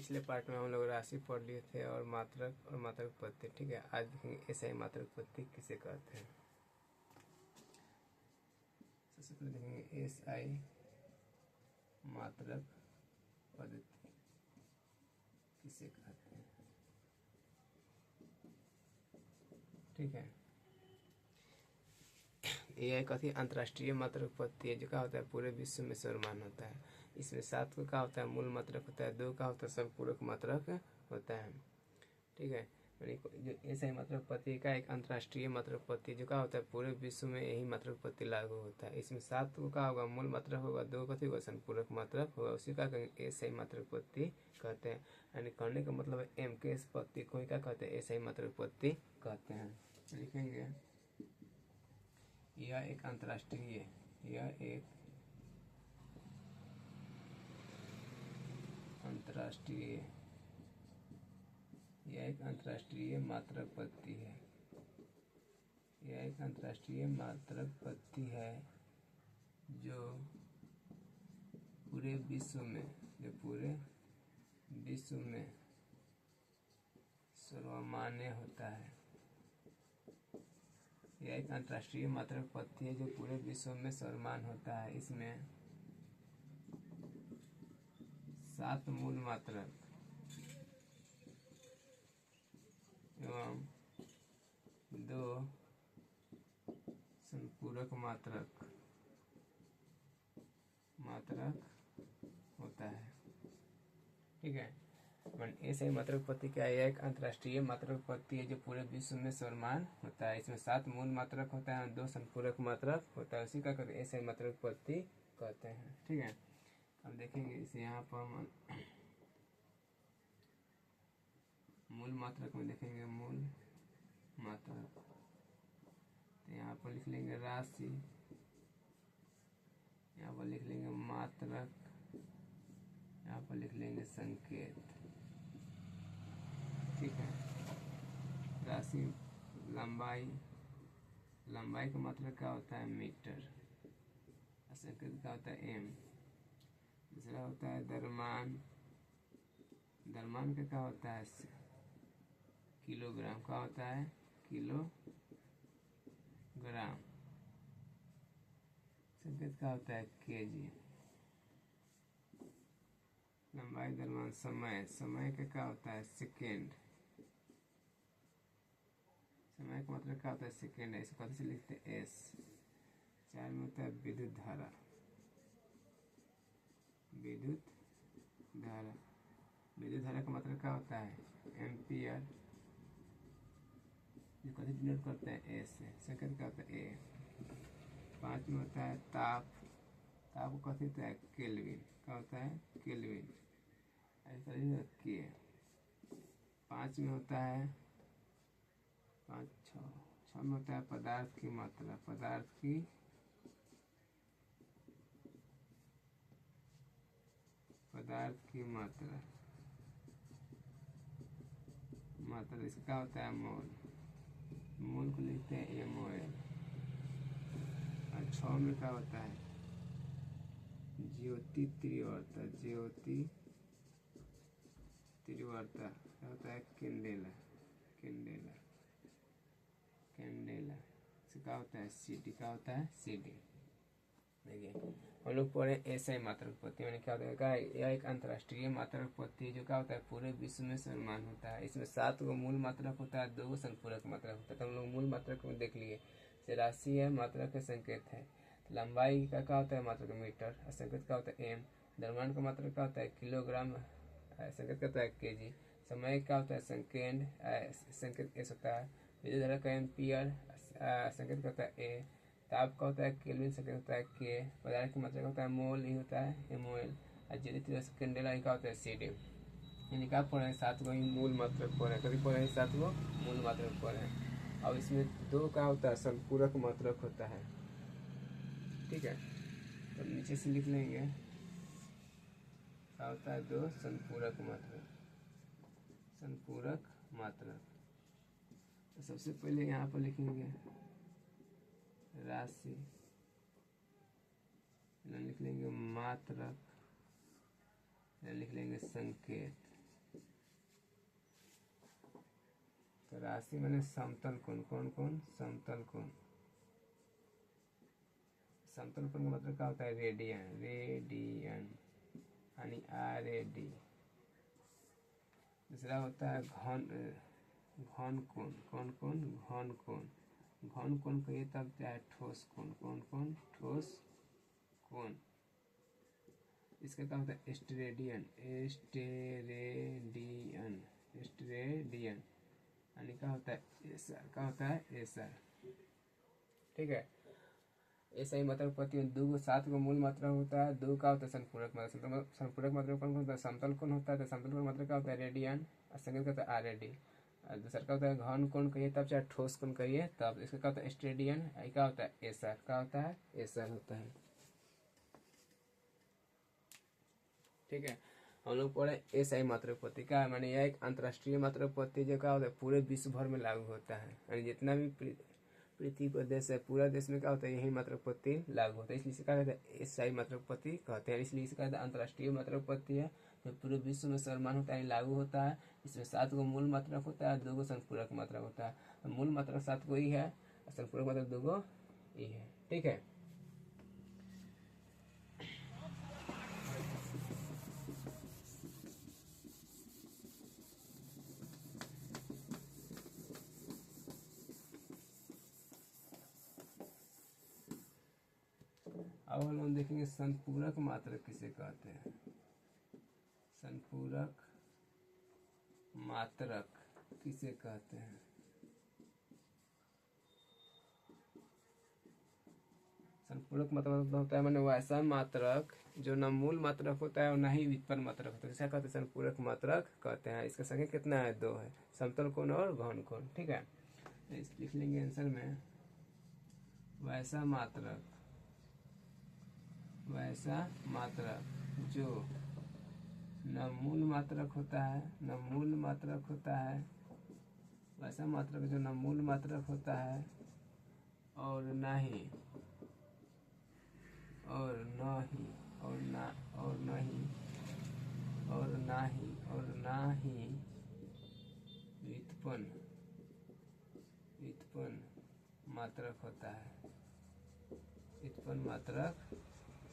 पिछले पार्ट में हम लोग राशि पढ़ लिए थे और मात्रक उत्पत्ति। ठीक है, आज देखेंगे एसआई मात्रक उत्पत्ति किसे कहते हैं। सबसे पहले देखेंगे एसआई मात्रक पद्धति किसे कहते हैं। ठीक है, यह एक कथी अंतर्राष्ट्रीय मात्रक पद्धति है जो क्या होता है पूरे विश्व में सर्वमान्य होता है। इसमें 7 को क्या होता है मूल मात्रक होता है, 2 का होता है संपूरक मात्रक होता है। ठीक है, जो एसआई मात्रक पद्धति का एक अंतर्राष्ट्रीय मात्रक पद्धति जो क्या होता है पूरे विश्व में यही मात्रक पद्धति लागू होता है। इसमें 7 को क्या होगा मूल मात्रक होगा, 2 कथी होगा संपूरक मात्रक होगा, उसी का एसआई मात्रक पद्धति कहते हैं। यानी कहने का मतलब है एम के इस पद्धति को क्या कहते हैं एसआई मात्रक पद्धति कहते हैं। लिखेंगे यह एक अंतर्राष्ट्रीय मात्रक पद्धति है। यह एक अंतर्राष्ट्रीय मात्रक पद्धति है जो पूरे विश्व में सर्वमान्य होता है। यह एक अंतर्राष्ट्रीय मात्रक पद्धति है जो पूरे विश्व में सर्वमान्य होता है। इसमें 7 मूल मात्रक एवं 2 संपूरक मात्रक होता है। ठीक है, एसआई मात्रक पद्धति क्या है, एक अंतर्राष्ट्रीय मात्रक पद्धति है जो पूरे विश्व में सर्वमान्य होता है। इसमें 7 मूल मात्रक होता है, 2 संपूरक मात्रक होता है, उसी का एसआई मात्रक पद्धति कहते हैं। ठीक है, अब देखेंगे इसे यहाँ पर हम मूल मात्रक में देखेंगे मूल मात्रक, तो यहाँ पर लिख लेंगे राशि, यहाँ पर लिख लेंगे मात्रक, यहाँ पर लिख लेंगे संकेत। ठीक है, राशि लंबाई का मात्रक क्या होता है मीटर, संकेत क्या होता है एम। दूसरा होता है द्रव्यमान का क्या होता है किलोग्राम, का होता है किलोग्राम। संकेत का होता है केजी। लंबाई द्रव्यमान समय का क्या होता है सेकेंड, समय का मतलब क्या होता है सेकेंड है, इसको कैसे से लिखते हैं एस। 4 में होता है विद्युत धारा का मतलब क्या होता है एम्पियर, जो कैसे डिनोट करते हैं एस से। सेकंड क्या होता है ए। 5 में होता है ताप को कैसे होता है केल्विन, क्या होता है केल्विन, ऐसा के। 5 में होता है 6 में होता है पदार्थ की मात्रा, इसका होता है मोल को लिखते हैं MOL। और 6 में क्या होता है ज्योति तीव्रता क्या होता है कैंडेला, इसका होता है CD, क्या होता है CD। देखिए हम लोग पढ़े एसआई मात्रक पद्धति, मैंने क्या होता है यह एक अंतर्राष्ट्रीय मात्रक पद्धति जो क्या होता है पूरे विश्व में सर्वमान्य होता है। इसमें 7 गो मूल मात्रक होता है, 2 संपूरक मात्रक होता है। तो हम लोग मूल मात्रक में देख लिए, राशि है, मात्रक है, संकेत है। तो लंबाई का क्या होता है मात्रक मीटर, संकेत का होता है एम। द्रव्यमान का मात्रक क्या होता है किलोग्राम, संकेत का होता है केजी। समय क्या होता है सेकेंड, संकेत एस होता है। विद्युत धारा का एम्पियर, संकेत का होता है ए। ताप का होता है केल्विन, संकेत होता है के। पदार्थ की मात्रा का होता है मोल, ये होता है MOL। और ज्योति कैंडेला का होता है CD। यानी क्या पढ़े 7 गो मूल मात्रक पढ़े, कभी पढ़े 7 गो मूल मात्रक पढ़े। अब इसमें 2 का होता है संपूरक मात्रक होता है। ठीक है, तो नीचे से लिख लेंगे क्या होता है 2 संपूरक मात्रक। तो सबसे पहले यहाँ पर लिखेंगे राशि, लिख लेंगे मात्रक, लिख लेंगे संकेत। राशि माने समतल कोण, कौन कौन, समतल कोण। समतल कोण का मतलब क्या होता है, रेडियन, रेडियन यानी RAD। दूसरा होता है घन कोण, कौन कौन, घन कोण। घन कोण कहिए तब क्या है, ठोस कोण, कौन कौन, ठोस कोण। इसका क्या होता है, स्टेरेडियन, स्टेरेडियन, स्टेरेडियन यानी क्या होता है, एसर, क्या होता है, एसर। ठीक है, ऐसा ही मात्रक पत्ती में 2 7 को मूल मात्रा होता है, 2 का होता है संपूरक मात्रा। संपूरक मात्रा कौन होता है, समतल कोण होता है, तो समतल कोण मात्रा क्या होता है, रेडियन, और संगीत का होता है RAD। और दूसरा क्या होता है, घन कोण कहिए तब, चाहे ठोस कोण कहिए तब। इसका क्या होता है, स्टेरेडियन, क्या होता है, एसर, क्या होता है, एसर होता है। ठीक है, हम लोग पढ़े SI मात्रक पत्ती का है, माने यह एक अंतर्राष्ट्रीय मात्रक पत्ती जो क्या होता है पूरे विश्व भर में लागू होता है, यानी जितना भी पृथ्वी पर देश है, पूरा देश में क्या होता है, यही मात्रक पत्ती लागू होता है, इसलिए इसे कहा जाता है SI मात्रक पत्ती कहते हैं। इसलिए इसे कहा जाता है अंतर्राष्ट्रीय मात्रक पत्ती है, जो पूरे विश्व में सर्वमान्य होता है, लागू होता है। इसमें 7 गो मूल मात्रक होता है, 2 गो संपूरक मात्रक होता है। तो मूल मात्रक 7 गो ही है, और संपूरक मात्रक 2 गो ही है। ठीक है, अब हम लोग देखेंगे संपूरक मात्रक किसे कहते हैं। संपूरक मात्रक किसे कहते हैं। संपूरक मात्रक होता है मैंने वैसा मात्रक जो न मूल मात्रक होता है और न ही व्युत्पन्न मात्रक होता है, इसे कहते हैं संपूरक मात्रक कहते हैं। इसका संख्या कितना है, 2 है, समतल कोण और घन कोण। ठीक है, लिख लेंगे आंसर में, वैसा मात्रक, वैसा मात्रक जो न मूल मात्रक होता है, न मूल मात्रक होता है, वैसा मात्रक जो न मूल मात्रक होता है और न ही और न ही और न और न ही और न ही और न ही व्युत्पन्न मात्रक होता है, व्युत्पन्न मात्रक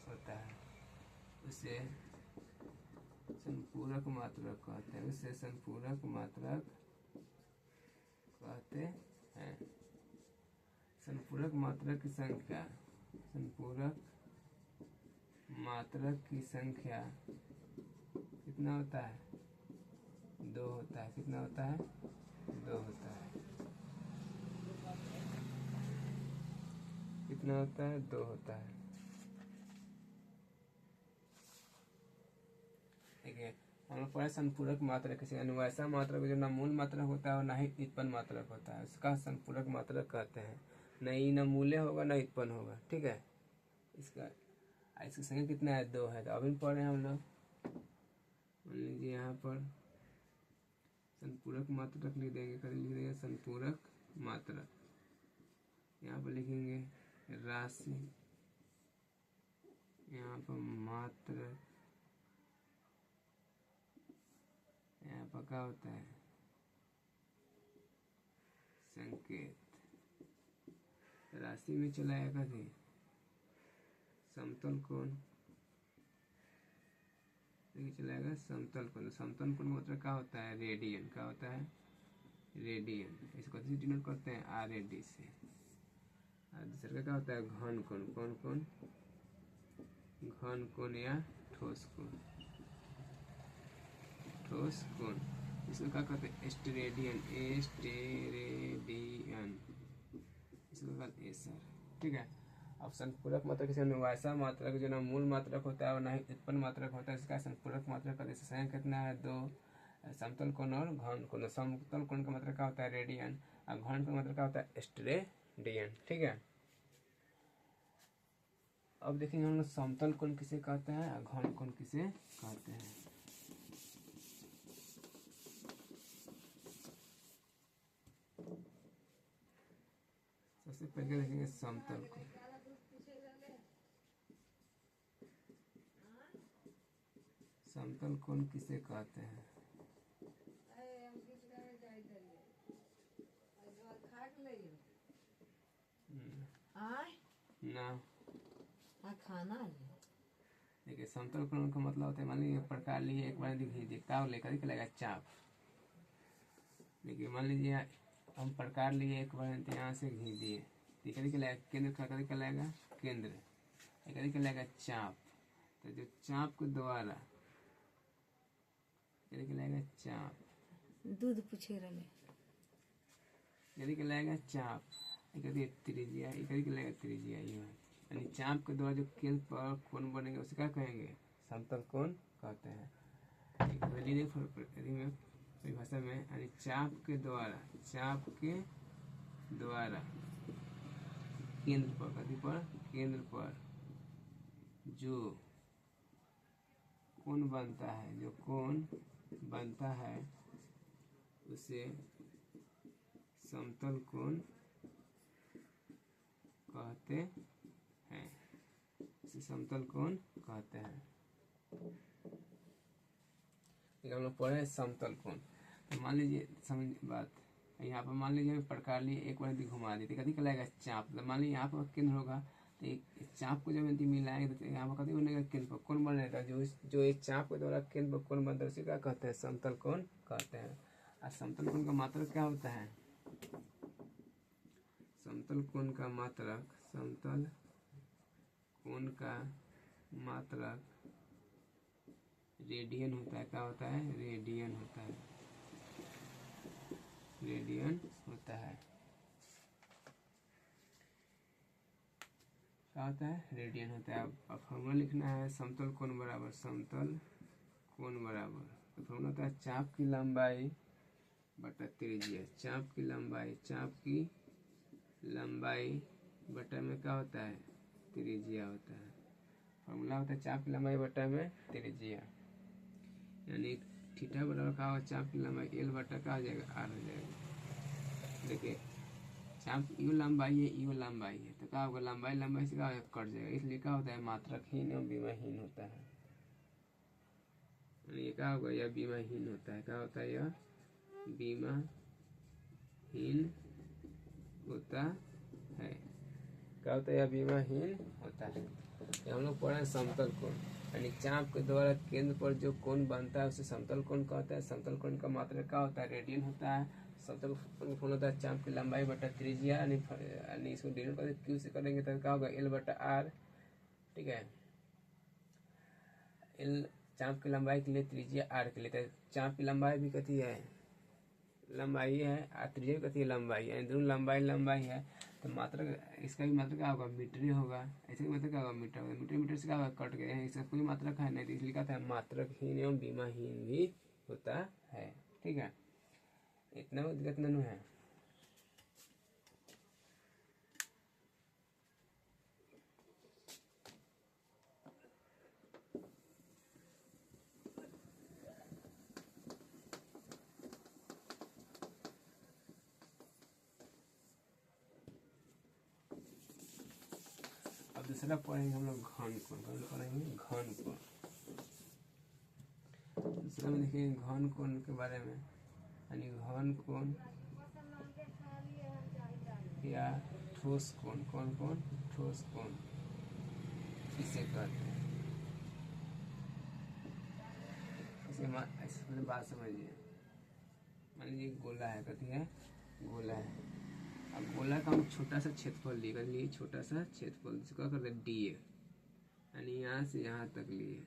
होता है, उसे संपूरक मात्रक कहते हैं, उसे संपूरक मात्रक कहते हैं। संपूरक मात्रक की संख्या, संपूरक मात्रक की संख्या कितना होता है, 2 होता है। कितना होता है, 2 होता है। कितना होता है, 2 होता है। देखिए, हम लोग पढ़े संपूरक मात्रक किसी वैसा मात्रक जो न मूल मात्रक होता है और न ही व्युत्पन्न मात्रक होता है, उसका संपूरक मात्रक कहते हैं। नहीं न मूल्य होगा न व्युत्पन्न होगा। ठीक है, इसका संख्या कितना है, 2 है। तो अभी पढ़ रहे हैं हम लोग, मान लीजिए यहाँ पर संपूरक मात्रक लिख देंगे, कभी लिख देंगे संपूरक मात्रक, यहाँ पर लिखेंगे राशि, यहाँ पर मात्रक, यहाँ पर क्या होता है, संकेत। राशि में चलाएगा कभी समतल कोण, चलाएगा समतल कोण। समतल कोण मतलब क्या होता है, रेडियन। क्या होता है, रेडियन। इसको कैसे डिनोट करते हैं, RAD से। और दूसरा क्या होता है, घन कोण, कौन कौन, घन कोण या ठोस कोण, ठोस कोण। इसको क्या कहते हैं, स्टेरेडियन, स्टेरेडियन, इसको कहते हैं एसर। ठीक है, अब संपूरक मात्रक किसी वैसा मात्रक जो ना मूल मात्रक होता है और ना ही व्युत्पन्न मात्रक होता है, इसका संपूरक मात्रक का संख्या कितना है, 2। समतल कोण और घन कोण। समतल कोण का मतलब क्या होता है, रेडियन, और घन कोण का मतलब क्या होता है, स्टेरेडियन। ठीक है, अब देखेंगे हम लोग समतल कोण किसे कहते हैं और घन कोण किसे कहते हैं। सबसे पहले देखेंगे समतल कोण। समतल कोण किसे कहते हैं, ना खाना देखिए समतल कोण का मतलब होता है, मान लीजिए प्रकार लिए एक बार खींचिए क्या लेकर लगेगा चाप। देखिए मान लीजिए हम प्रकार लिए एक बार यहाँ से घींच दिए तो कभी लगेगा केंद्र का, कभी लगेगा केंद्र, कभी लगेगा चाप। तो जो चाप के द्वारा कभी लगेगा चाप, दूध पूछे रहे कभी लगेगा चाप, कभी त्रिज्या, कभी लगेगा त्रिज्या। ये यानी चाप के द्वारा जो केंद्र पर कोण बनेगा उसे क्या कहेंगे, समतल कोण कहते हैं। परिभाषा में यानी चाप के द्वारा केंद्र पर, कभी पर केंद्र पर जो कोण बनता है उसे समतल कोण कहते हैं, इसे समतल कोण कहते हैं। हम लोग पढ़े समतल कोण। तो मान लीजिए समझ बात, यहाँ पर मान लीजिए प्रकार लिए एक बार घुमा दी कभी कहलाएगा चाप। तो मान लीजिए यहाँ पर केंद्र होगा तो एक चाप को जब यदि मिलाएंगे तो यहाँ पर कभी बनेगा केंद्र पर कोण बनेगा। जो इस चाप के द्वारा केंद्र पर कोण बनता है उसे क्या कहते हैं, समतल कोण कहते हैं। और समतल कोण का मात्रक क्या होता है, समतल कोण का मात्रक रेडियन होता है। क्या होता है, रेडियन होता है, रेडियन होता है। क्या होता है, रेडियन होता है। अब फॉर्मूला लिखना है समतल कोण बराबर तो फॉर्मूला होता है चाप की लंबाई बटा त्रिज्या। चाप की लंबाई बटा में क्या होता है, त्रिज्या होता है। फॉर्मूला होता है चाप की लंबाई बटा में त्रिज्या, यानी थीटा बराबर क्या होगा, चाप की लंबाई एल बटा क्या हो जाएगा, आर हो जाएगा। देखिए चाप यू लंबाई है तो क्या होगा, लंबाई से क्या होगा, कट जाएगा। इसलिए क्या होता है, मात्रकहीन एवं बीमाहीन होता है। ये क्या होगा, यह बीमाहीन होता है। क्या होता है, यह बीमाहीन होता है। क्या होता है, यह बीमाहीन होता है। हम लोग पढ़े हैं समतल कोण, यानी चाप के द्वारा केंद्र पर जो कोण बनता है उसे समतल कोण कहता है। समतल कोण का मात्रक क्या होता है, रेडियन होता है। समतल कोण होता है चाप की लंबाई बटा त्रिज्या, यानी इसको डिवाइड करके क्यू से करेंगे तो क्या होगा, एल बटा आर। ठीक है, एल चाप की लंबाई के लिए, त्रिज्या आर के लिए। तो चाप की लंबाई भी कथी है, लंबाई है, और त्रिज्या भी कथी है, लंबाई है। दोनों लंबाई है तो मात्रक, इसका भी मात्रक क्या होगा, मीटर ही होगा। ऐसे मात्रक क्या होगा, मीटर होगा। मीटर से क्या होगा, कट गया है, इसका कोई मात्रक है नहीं, तो इसलिए कहता है मात्रकहीन एवं बीमाहीन भी होता है। ठीक है, इतना दिक्कत नहीं है। अब दूसरा पढ़ेंगे हम लोग घन कोण। दूसरा में देखेंगे घन कोण के बारे में, यानी घन कोण या ठोस कोण। ठोस कोण इसे कहते हैं। इसे बात समझिए, मान लीजिए गोला है, कथी है, गोला है। अब गोला का हम छोटा सा क्षेत्रफल लिए, छोटा सा क्षेत्रफल जिसको क्या करते हैं, डी ए, यानी यहाँ से यहाँ तक लिए,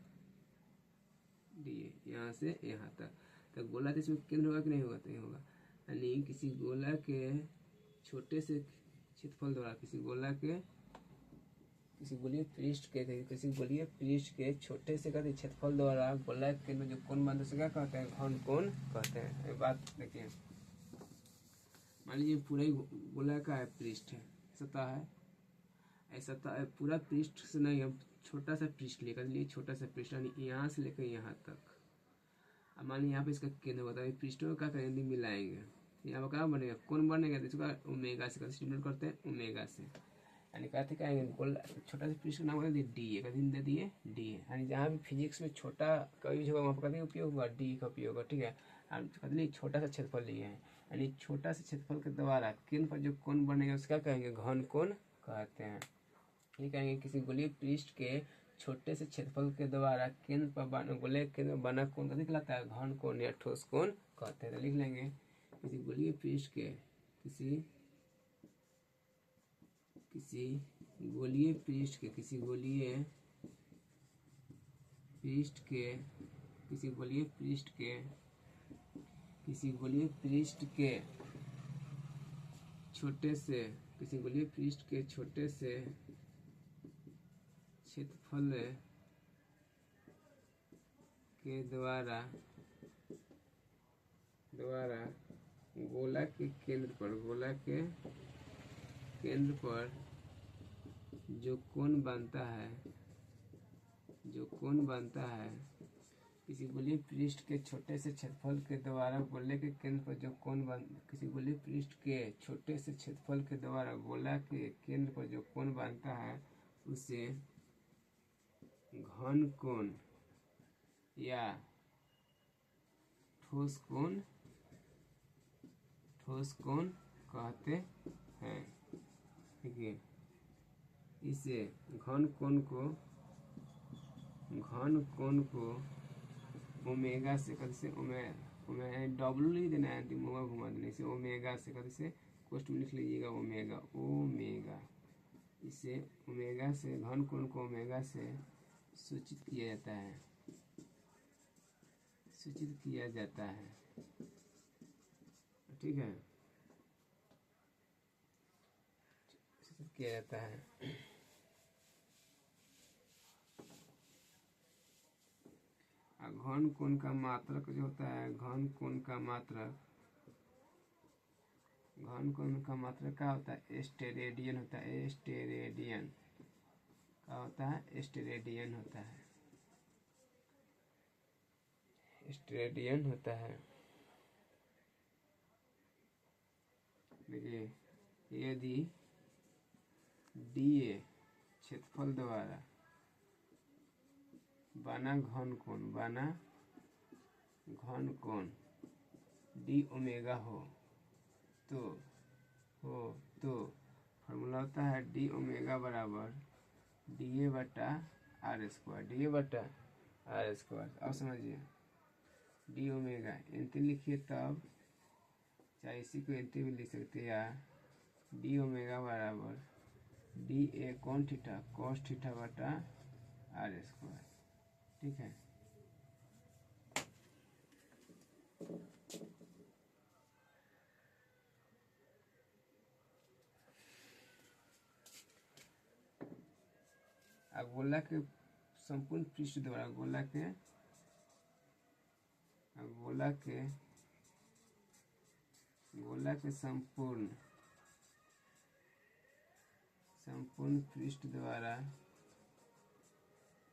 डी ए, यहाँ से यहाँ तक। तो गोला तो इसमें केंद्र होगा कि नहीं होगा, तो नहीं होगा। यानी किसी गोला के छोटे से क्षेत्रफल द्वारा, किसी गोलीय पृष्ठ के छोटे से कहते क्षेत्रफल द्वारा गोला के केंद्र जो कोण बनता है क्या कहते हैं, घन कोण कहते हैं। एक बात देखिए, मान लीजिए पूरा ही गोला का है पृष्ठ है, सतह है, ऐसा पूरा पृष्ठ से नहीं, हम छोटा सा पृष्ठ लेकर लिए, छोटा सा पृष्ठ यानी यहाँ से लेकर यहाँ तक। अब मान लीजिए यहाँ पे इसका केंद्र होता है, पृष्ठों का करेंगे, मिलाएंगे, यहाँ पर क्या बनेगा, कोण बनेगा। तो इसका ओमेगा से डिनोट करते हैं, ओमेगा से। यानी कहते कहेंगे गोला छोटा सा पृष्ठ का नाम होता है डी ए, कभी दे दिए डी ए। यानी जहाँ भी फिजिक्स में छोटा का यूज होगा वहाँ पर कभी उपयोग हुआ, डी का उपयोग होगा। ठीक है, हम कभी छोटा सा क्षेत्रफल लिए हैं, यानी छोटा से क्षेत्रफल के द्वारा केंद्र पर जो कोण बनेगा उसका कहेंगे घन कोण कहते हैं। ये कहेंगे किसी गोलीय पृष्ठ के छोटे से क्षेत्रफल के द्वारा केंद्र पर गोलीय केंद्र में बना कोण अधिक लाता है घन कोण या ठोस कोण कहते हैं। तो लिख लेंगे किसी गोलीय पृष्ठ के किसी गोलीय पृष्ठ के किसी गोलीय पृष्ठ के छोटे से क्षेत्रफल के द्वारा गोला के केंद्र पर जो कोण बनता है किसी गोलीय पृष्ठ के छोटे से क्षेत्रफल के द्वारा गोले के केंद्र पर जो किसी गोलीय पृष्ठ के छोटे से क्षेत्रफल के द्वारा गोला के केंद्र पर जो कोण बनता है उसे घन कोण या ठोस कोण कहते हैं। ठीक है, इसे घन कोण को ओमेगा से कैसे डब्ल्यू नहीं देना है, दिमाग घुमा देना, इसे ओमेगा से कैसे कोष्ठ में लिख लीजिएगा ओमेगा। इसे ओमेगा से घन कोण को ओमेगा से सूचित किया जाता है। ठीक है, सूचित किया जाता है। घन कोण का मात्रक जो होता है घन कोण का मात्रक क्या होता है स्टेरेडियन होता है। स्टेरेडियन होता है। देखिए यदि डीए क्षेत्रफल द्वारा बना घन कोण डी ओमेगा हो तो फॉर्मूला होता है डी ओमेगा बराबर डी बटा आर स्क्वायर। अब समझिए डी ओमेगा एंटी लिखिए तब, चाहे इसी को एंटी भी लिख सकते हैं, या डी ओमेगा बराबर डी ए कॉस थीटा बटा आर स्क्वायर। ठीक है, गोला के संपूर्ण पृष्ठ द्वारा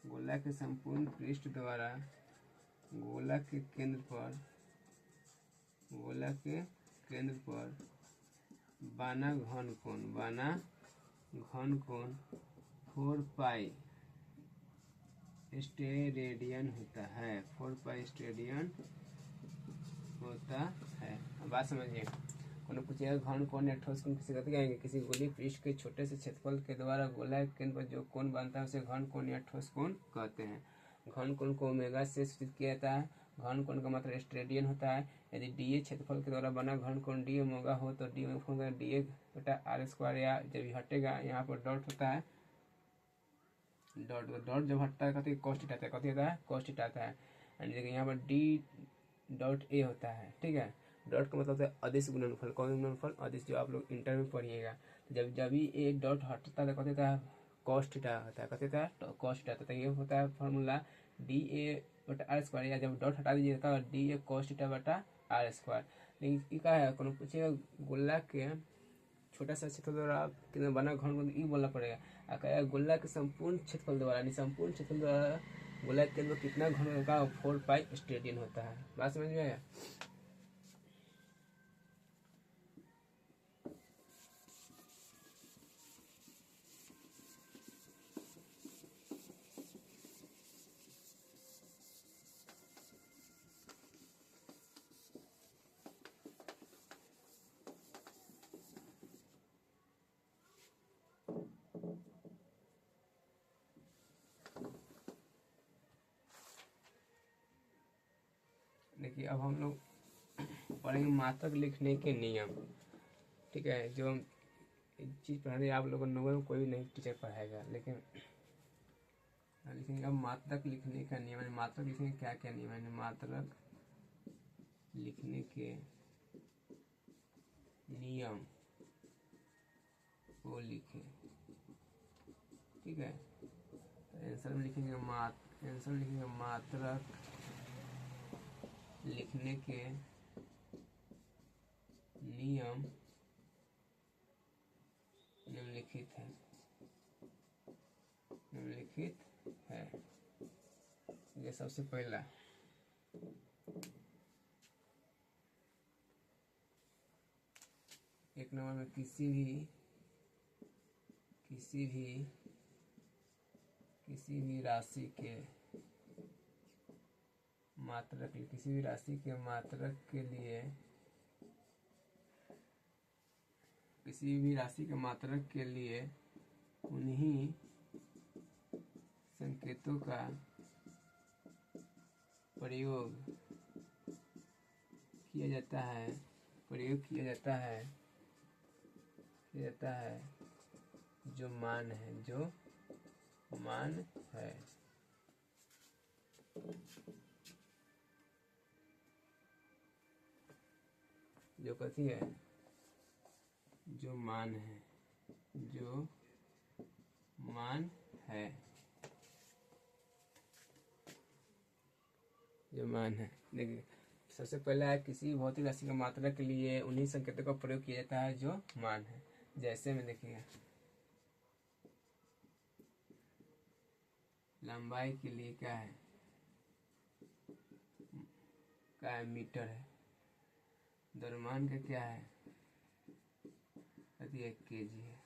गोला के संपूर्ण पृष्ठ द्वारा गोला के केंद्र पर बना घन कोण 4 पाई स्टेरेडियन होता है। 4 पाई स्टेरेडियन होता है। अब बात समझिए, कोनो पूछेगा घन कोण या ठोस कोण किसे कहते हैं? किसी गोलीय पृष्ठ के छोटे से क्षेत्रफल के द्वारा गोला के केंद्र पर जो कोण बनता है उसे घन कोण या ठोस कोण कहते हैं। घन कोण को ओमेगा से सूचित किया जाता है। घन कोण का मतलब स्टेरेडियन होता है। यदि डीए क्षेत्रफल के द्वारा बना घन कोण डी ओमेगा हो तो डी ओमेगा डीए बटा आर स्क्वायर, या जब हटेगा यहाँ पर डॉट होता है, डॉट जब हटता है कथी कॉस थीटा आता है। यानी देखिए यहाँ पर डी डॉट ए होता है। ठीक है, डॉट का मतलब है अदिश गुणनफल। कौन गुणनफल? अदिश, जो आप लोग इंटर में पढ़िएगा। जब भी एक डॉट हटता है कथी होता है कॉस थीटा होता है। कथी होता है कॉस थीटा होता है। ये होता है फॉर्मूला डी ए बटा आर स्क्वायर, या जब डॉट हटा दीजिएगा डी ए कॉस थीटा बटा आर स्क्वायर। लेकिन क्या है, कोनो पूछेगा गोला के छोटा सा क्षेत्रफल द्वारा कितना बना घन कोण ई बोलना पड़ेगा। कहेगा गोला के संपूर्ण क्षेत्रफल द्वारा, यानी संपूर्ण क्षेत्रफल द्वारा गोला के अंदर कितना घन होगा 4 पाई स्टेरेडियन होता है। बात समझ में आया? देखिए अब हम लोग पढ़ेंगे मात्रक लिखने के नियम। ठीक है, जो हम चीज़ पढ़ा रहे आप लोगों को कोई भी नहीं टीचर पढ़ाएगा, लेकिन लिखेंगे अब मात्रक लिखने का नियम। मात्रक लिखने के क्या क्या नियम है? मात्रक लिखने के नियम को लिखें। ठीक है, तो आंसर में लिखेंगे मात्रक लिखने के नियम निम्नलिखित है। ये सबसे पहला, एक नंबर में किसी भी राशि के मात्रक, किसी भी राशि के मात्रक के लिए, किसी भी राशि के मात्रक के लिए उन्हीं संकेतों का प्रयोग किया जाता है जो मान है। जो कथी है? जो मान है। देखिए सबसे पहला है किसी भी भौतिक राशि का मात्रक के लिए उन्हीं संकेतों का प्रयोग किया जाता है जो मान है। जैसे में देखिए लंबाई के लिए क्या है? मीटर है। द्रव्यमान का क्या है? केजी है।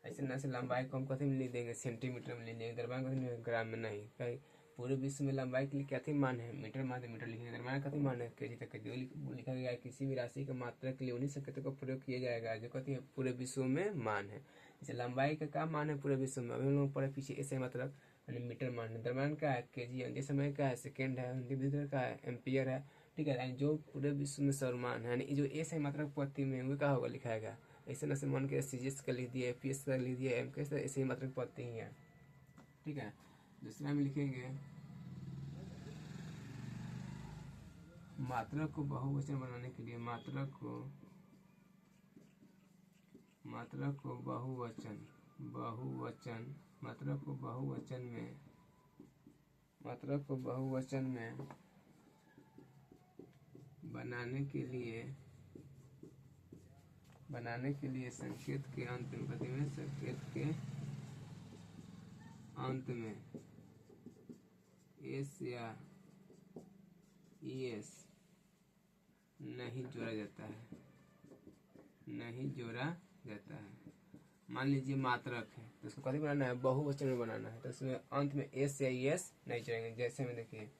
ऐसे न से लंबाई को हम कथी में लिख देंगे? सेंटीमीटर में लिख देंगे। द्रव्यमान कथी? ग्राम में नहीं। कहीं पूरे विश्व में लंबाई के लिए क्या थी? मान है। मीटर मान मीटर लिखेंगे। द्रव्यमान कथी मान है? केजी तक केजी लिखा गया है। किसी भी राशि के मात्रा के लिए उन्हीं संकेतों का प्रयोग किया जाएगा जो कथी है? पूरे विश्व में मान है। जैसे लंबाई का क्या मान है पूरे विश्व में? अभी हम लोग पढ़े पीछे ऐसे मतलब मीटर मान है। द्रव्यमान क्या है? केजी है। हिंदी समय क्या है? सेकेंड है। हिंदी विधि का है? एम्पियर है। ठीक है, जो पूरे विश्व में सर्वमान है, जो ऐसे मात्रक पद्धति में वो क्या होगा? लिखाएगा। ऐसे न से मन के सीजीएस का लिख दिए, पीएस का लिख दिए, एम के ऐसे ही मात्रक पद्धति ही है। ठीक है, दूसरा में लिखेंगे मात्रक को बहुवचन बनाने के लिए, मात्रक को बहुवचन में बनाने के लिए संकेत के अंत में एस या ईएस नहीं जोड़ा जाता है। मान लीजिए मात्रक है तो उसको कभी बनाना है? बहुवचन में बनाना है, तो उसमें अंत में एस या ईएस नहीं जोड़ेंगे। जैसे में देखिए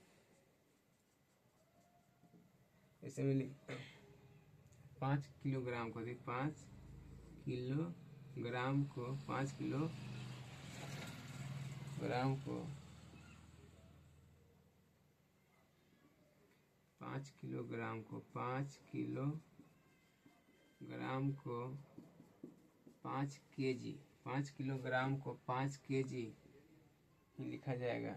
ऐसे में 5 किलोग्राम को 5 किलोग्राम को 5 किलोग्राम को 5 किलोग्राम को 5 किलोग्राम को 5 केजी 5 किलोग्राम को 5 केजी ही लिखा जाएगा।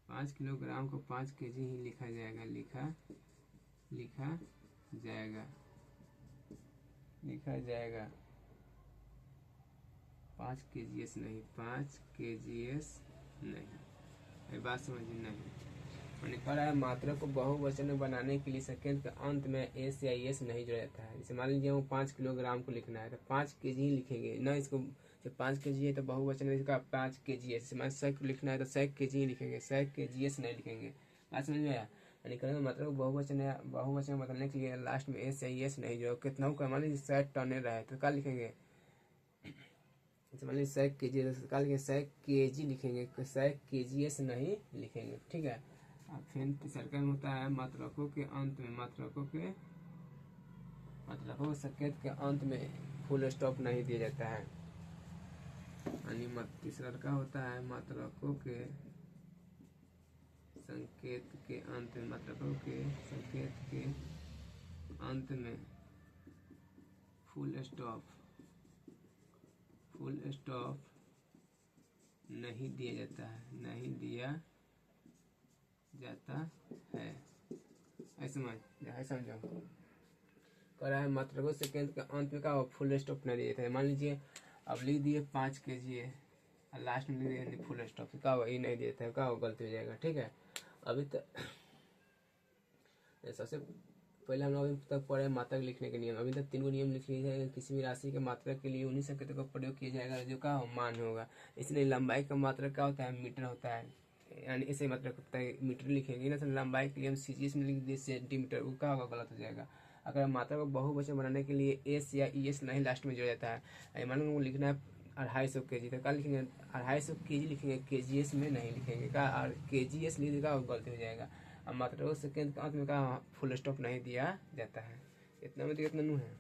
5 किलोग्राम को 5 केजी ही लिखा जाएगा। लिखा जाएगा 5 केजीएस नहीं, 5 केजीएस नहीं। ये बात समझिए नहीं। मैंने कहा है मात्रक को बहुवचन में बनाने के लिए सेकंड के अंत में एस या एस नहीं जोड़ा जाता है। जैसे मान लीजिए वो 5 किलोग्राम को लिखना है तो 5 केजी ही लिखेंगे ना। इसको जब 5 केजी है तो बहुवचन में इसका 5 केजी है। जैसे मान 100 को लिखना है तो 100 केजी ही लिखेंगे, 100 केजीएस नहीं लिखेंगे। बात समझ में आया? यानी कहने का मतलब बहुवचन में बदलने के लिए लास्ट में एस या एस नहीं जो कितना का मान लीजिए 100 टन रहा है तो क्या लिखेंगे? मान लीजिए 100 केजी है तो क्या लिखेंगे? 100 केजी लिखेंगे, 100 केजीएस नहीं लिखेंगे। ठीक है, फिर तीसरा होता है मात्रकों के अंत में संकेत के अंत में फुल स्टॉप नहीं दिया जाता है। यानी तीसरा का होता है मात्रकों के संकेत के अंत में, मात्रकों के संकेत के अंत में फुल स्टॉप नहीं दिया जाता है, नहीं दिया जाता है। ऐसे समझो। कह रहा है मात्रकों सेकेंड के अंत में क्या फुल स्टॉप नहीं दिया जाता है। मान लीजिए अब लिख दिए 5 kg है और लास्ट में लिख दिए फुल स्टॉप, क्या होगा, ये नहीं देता है, क्या होगा, गलती हो जाएगा। ठीक है, अभी तक सबसे पहले हम लोग अभी तक पढ़े मात्रक लिखने के नियम। अभी तक 3 नियम लिख लिए हैं। किसी भी राशि के मात्रक के लिए उन्हीं संकेतों का प्रयोग किया जाएगा जो का मान होगा। इसलिए लंबाई का मात्रक क्या होता है, मीटर होता है, यानी इसे मात्रक होता है मीटर लिखेंगे ना, तो लंबाई के लिए हम सीजीएस में लिख दिए सेंटीमीटर, वो क्या होगा, गलत हो जाएगा। अगर मात्रा को बहुवचन बनाने के लिए एस या ईएस नहीं लास्ट में जोड़ा जाता है, मान लो लिखना है 250 kg, तो क्या लिखेंगे 250 kg लिखेंगे, केजीएस में नहीं लिखेंगे, क्या और केजीएस लिख देगा गलती हो जाएगा। अब मात्रा सेकेंड के अंत में क्या फुल स्टॉप नहीं दिया जाता है। इतना में दिक्कत नहीं है।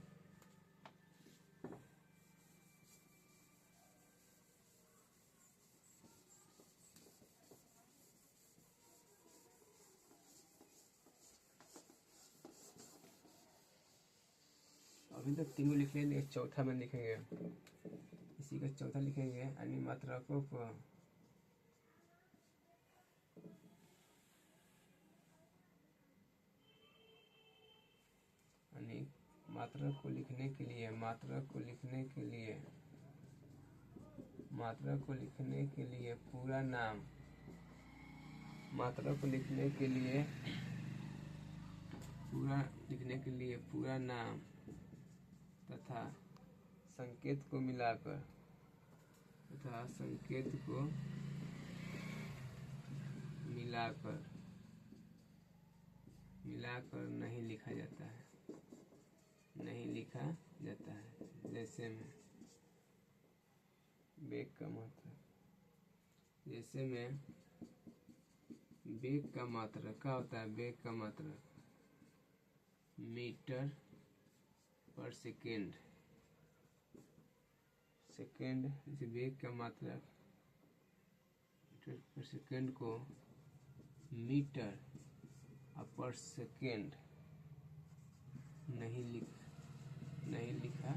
अभी तक 3 लिख लेंगे, चौथा में लिखेंगे, इसी का चौथा लिखेंगे, अन्य मात्रकों को मात्रक को लिखने के लिए पूरा नाम, मात्रक को लिखने के लिए पूरा नाम तथा संकेत को मिलाकर नहीं लिखा जाता है, जैसे में बेग का मात्रक, जैसे में बेग का मात्रक क्या होता है, बेग का मात्रक मीटर पर सेकेंड, जैसे बेग का मात्रक मीटर पर सेकेंड को मीटर पर सेकेंड नहीं लिखा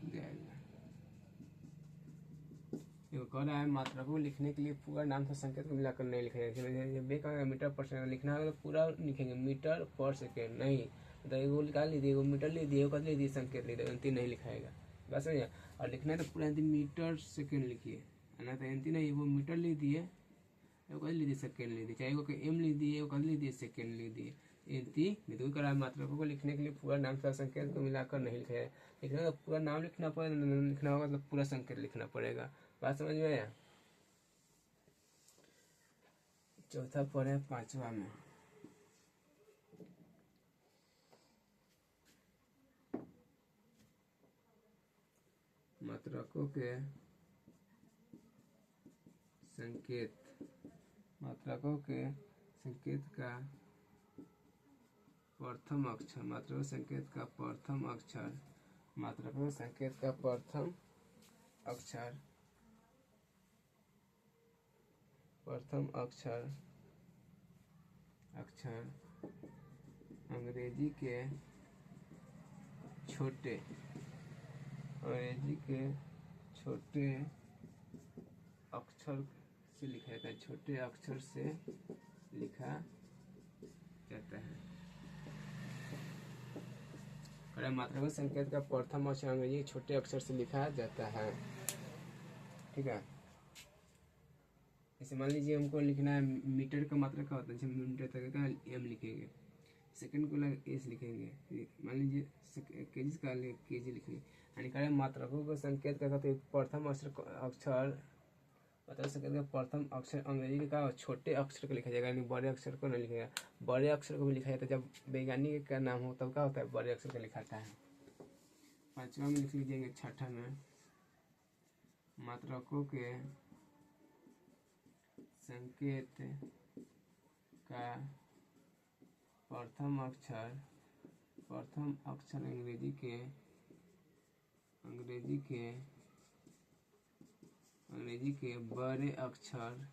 जाएगा। ये कह रहा है मात्रा को लिखने के लिए पूरा नाम था संकेत को मिलाकर नहीं लिखा जाएगा। बे का मीटर पर सेकेंड लिखना है तो पूरा लिखेंगे मीटर पर सेकेंड, नहीं तो वो निकाल लीजिए, वो मीटर ले दिए, वो लीजिए, संकेत ले दिए, नहीं लिखाएगा, बस समझिए। और लिखना है तो पूरा मीटर सेकेंड लिखिए, ना तो एंती नहीं, वो मीटर ले दिए, वो लिख दिए, सेकेंड ले दिए, चाहे वो एम लिख दिए, वो लिख दिए, सेकेंड लिख दिए, एंती नहीं करा। मात्रकों को लिखने के लिए पूरा नाम तथा संकेत को मिलाकर नहीं लिखा है। लिखना तो पूरा नाम लिखना पड़ेगा, लिखना होगा तो पूरा संकेत लिखना पड़ेगा। बात समझ में आया। चौथा पढ़े 5वां में, मात्रकों के संकेत का प्रथम अक्षर, मात्रकों संकेत का प्रथम अक्षर अंग्रेजी के छोटे अक्षर से लिखा जाता है, छोटे अक्षर से लिखा जाता है। मात्रकों संकेत का प्रथम अक्षर अंग्रेजी छोटे अक्षर से लिखा जाता है। ठीक है, जैसे मान लीजिए हमको लिखना है मीटर का मात्रक क्या होता है, जैसे मीटर तक का एम लिखेंगे, सेकंड को एस लिखेंगे, मान लीजिए केजी का केजी लिखेंगे। यानी मात्रकों के संकेत का प्रथम अक्षर मतलब संकेत का प्रथम अक्षर अंग्रेजी का छोटे अक्षर को लिखा जाएगा, यानी बड़े अक्षर को नहीं लिखेगा। बड़े अक्षर को भी लिखा जाता है जब वैज्ञानिक का नाम हो, तब क्या होता है, बड़े अक्षर को लिखाता है। 5वां में लिख लीजिएगा, 6ठा में मात्रकों के संकेत का प्रथम अक्षर अंग्रेजी के बड़े अक्षर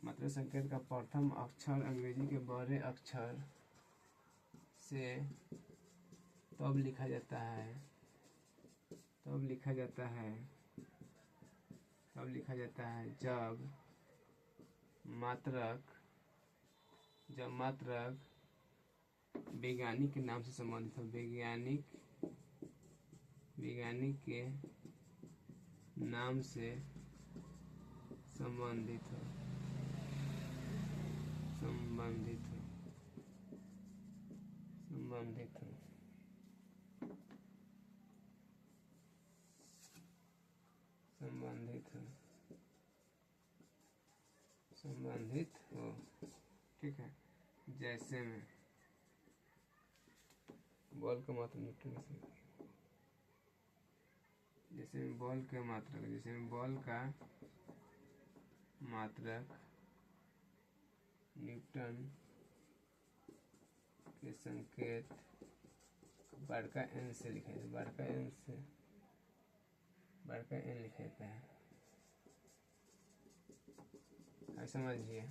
मात्रक संकेत का प्रथम अक्षर अंग्रेजी के बड़े अक्षर से तब लिखा जाता है जब मात्रक वैज्ञानिक के नाम से संबंधित हो। वैज्ञानिक के नाम से संबंधित हो। ठीक है। जैसे में बॉल का मात्रक न्यूटन से, जैसे में बॉल का मात्रक न्यूटन के संकेत बड़का एन से लिखा जाता है, बड़का एन लिखा जाता है। समझिए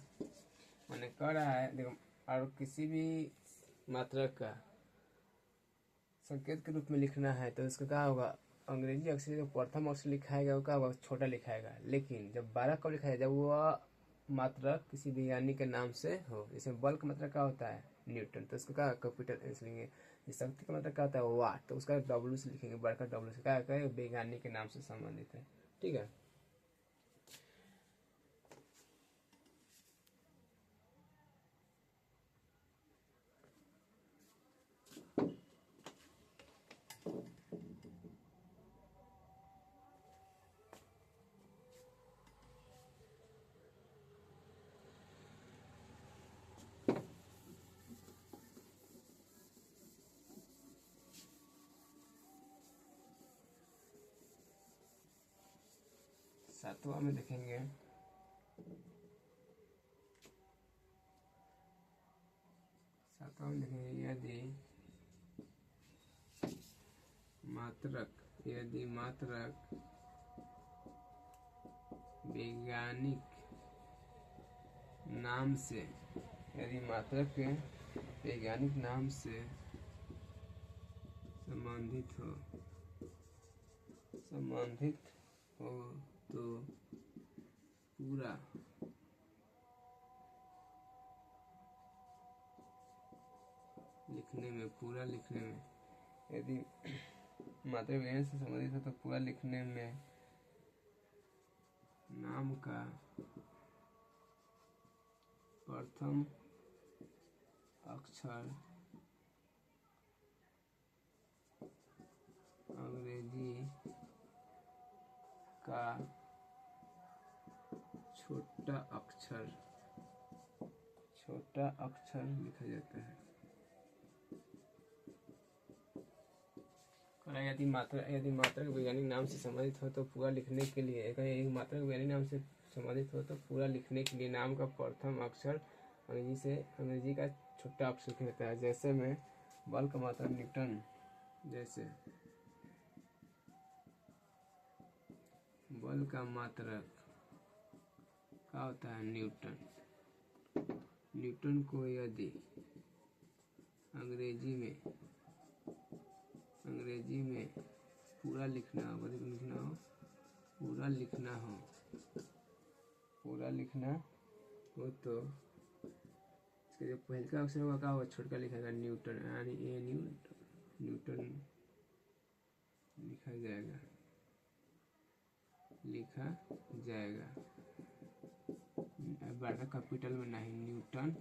मैंने कह रहा है, देखो, और किसी भी मात्रक का संकेत के रूप में लिखना है तो इसका क्या होगा, अंग्रेजी अक्षर जो प्रथम अक्षर लिखाएगा वो क्या होगा, छोटा लिखाएगा। लेकिन जब 12 कब लिखाएगा, जब वह मात्रक किसी वैज्ञानिक के नाम से हो। जैसे बल का मात्रक क्या होता है, न्यूटन, तो उसको क्या कैपिटल एन से लिखेंगे। शक्ति का मात्रक क्या होता है, वाट, तो उसका डब्ल्यू से लिखेंगे, बड़का डब्ल्यू से। क्या वैज्ञानिक के नाम से संबंधित है। ठीक है। सातवां में देखेंगे, यदि मात्रक वैज्ञानिक नाम से, संबंधित हो तो पूरा लिखने में, यदि मात्रक वैज्ञानिक से संबंधित हो तो पूरा लिखने में नाम का प्रथम अक्षर अंग्रेजी का छोटा अक्षर लिखा जाता है। यदि मात्रक वैज्ञानिक नाम से संबंधित हो तो पूरा लिखने के लिए, मात्रक वैज्ञानिक नाम से संबंधित हो तो पूरा लिखने के लिए नाम का प्रथम अक्षर अंग्रेजी का छोटा अक्षर लिखा जाता है। जैसे में बल का मात्रक न्यूटन, जैसे बल का मात्रक क्या होता है, न्यूटन को यदि अंग्रेजी में पूरा लिखना हो तो इसका जो पहले का अक्षर होगा क्या होगा, छोटा लिखेगा, न्यूटन, यानी न्यूटन लिखा जाएगा। बड़का कैपिटल में नहीं, न्यूटन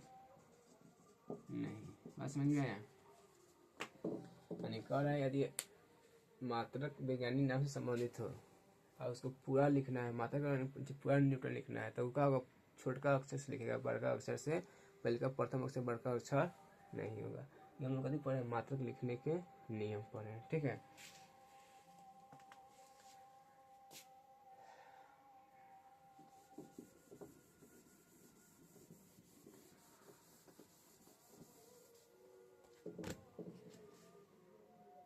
नहीं। बात समझ में आया। यानी कह रहा है, यदि मात्रक वैज्ञानिक नाम से संबंधित हो और उसको पूरा लिखना है, मात्रक पूरा न्यूटन लिखना है, तो क्या होगा, छोटा अक्षर से लिखेगा, बड़का अक्षर से। पहले का प्रथम अक्षर बड़का अक्षर नहीं होगा। ये हम लोग कभी पढ़े, मात्रक लिखने के नियम पढ़े। ठीक है।